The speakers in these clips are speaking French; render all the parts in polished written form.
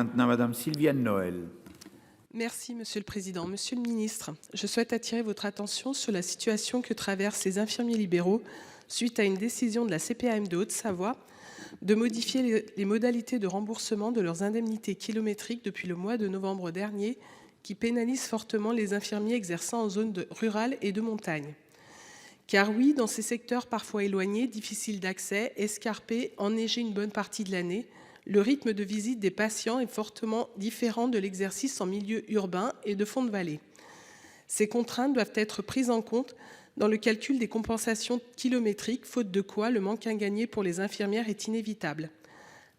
maintenant Madame Sylviane Noël. Merci, Monsieur le Président. Monsieur le Ministre, je souhaite attirer votre attention sur la situation que traversent les infirmiers libéraux suite à une décision de la CPAM de Haute-Savoie de modifier les modalités de remboursement de leurs indemnités kilométriques depuis le mois de novembre dernier, qui pénalise fortement les infirmiers exerçant en zone rurale et de montagne. Car oui, dans ces secteurs parfois éloignés, difficiles d'accès, escarpés, enneigés une bonne partie de l'année, le rythme de visite des patients est fortement différent de l'exercice en milieu urbain et de fond de vallée. Ces contraintes doivent être prises en compte dans le calcul des compensations kilométriques, faute de quoi le manque à gagner pour les infirmières est inévitable.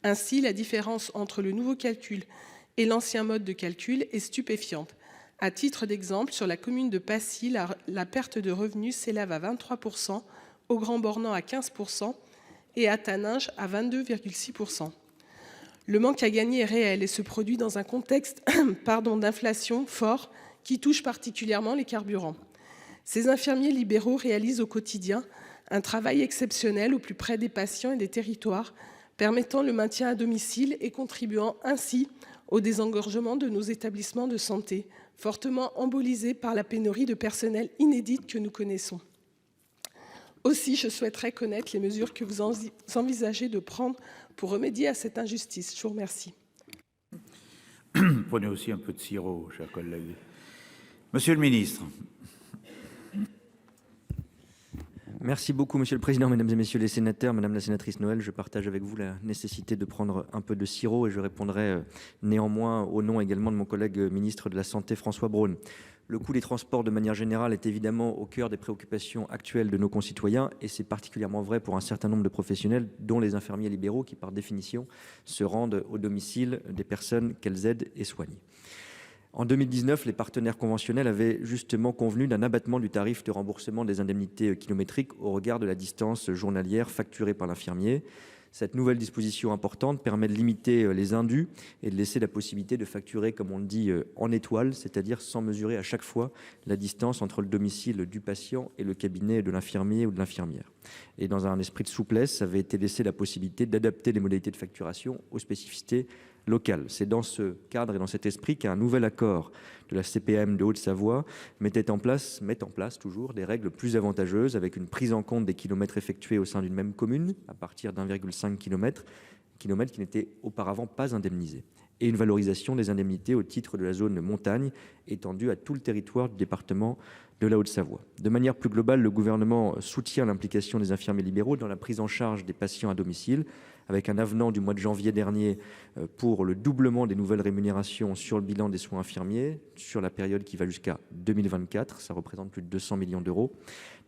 Ainsi, la différence entre le nouveau calcul et l'ancien mode de calcul est stupéfiante. À titre d'exemple, sur la commune de Passy, la perte de revenus s'élève à 23%, au Grand Bornand à 15% et à Taninges à 22,6%. Le manque à gagner est réel et se produit dans un contexte d'inflation fort qui touche particulièrement les carburants. Ces infirmiers libéraux réalisent au quotidien un travail exceptionnel au plus près des patients et des territoires, permettant le maintien à domicile et contribuant ainsi au désengorgement de nos établissements de santé, fortement embolisés par la pénurie de personnel inédite que nous connaissons. Aussi, je souhaiterais connaître les mesures que vous envisagez de prendre pour remédier à cette injustice. Je vous remercie. Prenez aussi un peu de sirop, chers collègues. Monsieur le ministre. Merci beaucoup, Monsieur le Président, Mesdames et Messieurs les sénateurs. Madame la sénatrice Noël, je partage avec vous la nécessité de prendre un peu de sirop et je répondrai néanmoins au nom également de mon collègue ministre de la Santé, François Braun. Le coût des transports de manière générale est évidemment au cœur des préoccupations actuelles de nos concitoyens et c'est particulièrement vrai pour un certain nombre de professionnels, dont les infirmiers libéraux qui, par définition, se rendent au domicile des personnes qu'elles aident et soignent. En 2019, les partenaires conventionnels avaient justement convenu d'un abattement du tarif de remboursement des indemnités kilométriques au regard de la distance journalière facturée par l'infirmier. Cette nouvelle disposition importante permet de limiter les indus et de laisser la possibilité de facturer, comme on le dit, en étoile, c'est-à-dire sans mesurer à chaque fois la distance entre le domicile du patient et le cabinet de l'infirmier ou de l'infirmière. Et dans un esprit de souplesse, ça avait été laissé la possibilité d'adapter les modalités de facturation aux spécificités locales. C'est dans ce cadre et dans cet esprit qu'un nouvel accord de la CPAM de Haute-Savoie met en place toujours des règles plus avantageuses avec une prise en compte des kilomètres effectués au sein d'une même commune à partir d'1,5 km qui n'étaient auparavant pas indemnisés et une valorisation des indemnités au titre de la zone montagne étendue à tout le territoire du département de la Haute-Savoie. De manière plus globale, le gouvernement soutient l'implication des infirmiers libéraux dans la prise en charge des patients à domicile avec un avenant du mois de janvier dernier pour le doublement des nouvelles rémunérations sur le bilan des soins infirmiers sur la période qui va jusqu'à 2024, ça représente plus de 200 millions d'euros.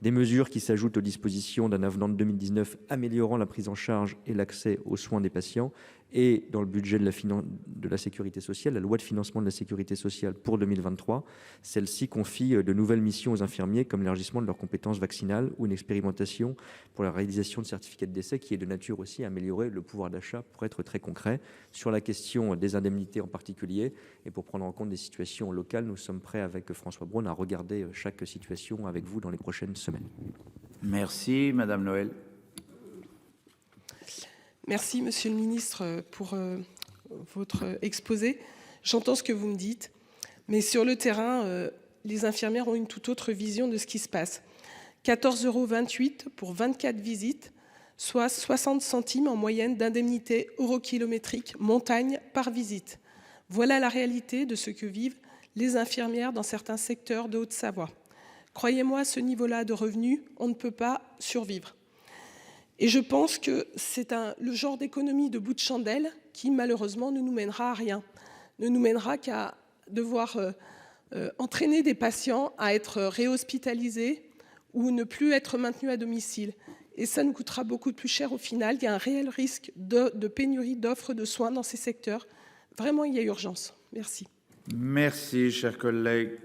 Des mesures qui s'ajoutent aux dispositions d'un avenant de 2019 améliorant la prise en charge et l'accès aux soins des patients et dans le budget de la sécurité sociale, la loi de financement de la sécurité sociale pour 2023, celle-ci confie de nouvelles missions aux infirmiers comme l'élargissement de leurs compétences vaccinales ou une expérimentation pour la réalisation de certificats de décès qui est de nature aussi à améliorer le pouvoir d'achat pour être très concret sur la question des indemnités en particulier et pour prendre en compte des situations locales. Nous sommes prêts avec François Braun à regarder chaque situation avec vous dans les prochaines semaines. Merci Madame Noël. Merci, Monsieur le Ministre, pour votre exposé. J'entends ce que vous me dites, mais sur le terrain, les infirmières ont une toute autre vision de ce qui se passe. 14,28 € pour 24 visites, soit 60 centimes en moyenne d'indemnité eurokilométrique montagne par visite. Voilà la réalité de ce que vivent les infirmières dans certains secteurs de Haute-Savoie. Croyez-moi, à ce niveau-là de revenus, on ne peut pas survivre. Et je pense que c'est le genre d'économie de bout de chandelle qui, malheureusement, ne nous mènera à rien. Ne nous mènera qu'à devoir entraîner des patients à être réhospitalisés ou ne plus être maintenus à domicile. Et ça nous coûtera beaucoup plus cher au final. Il y a un réel risque de pénurie d'offres de soins dans ces secteurs. Vraiment, il y a urgence. Merci. Merci, chers collègues.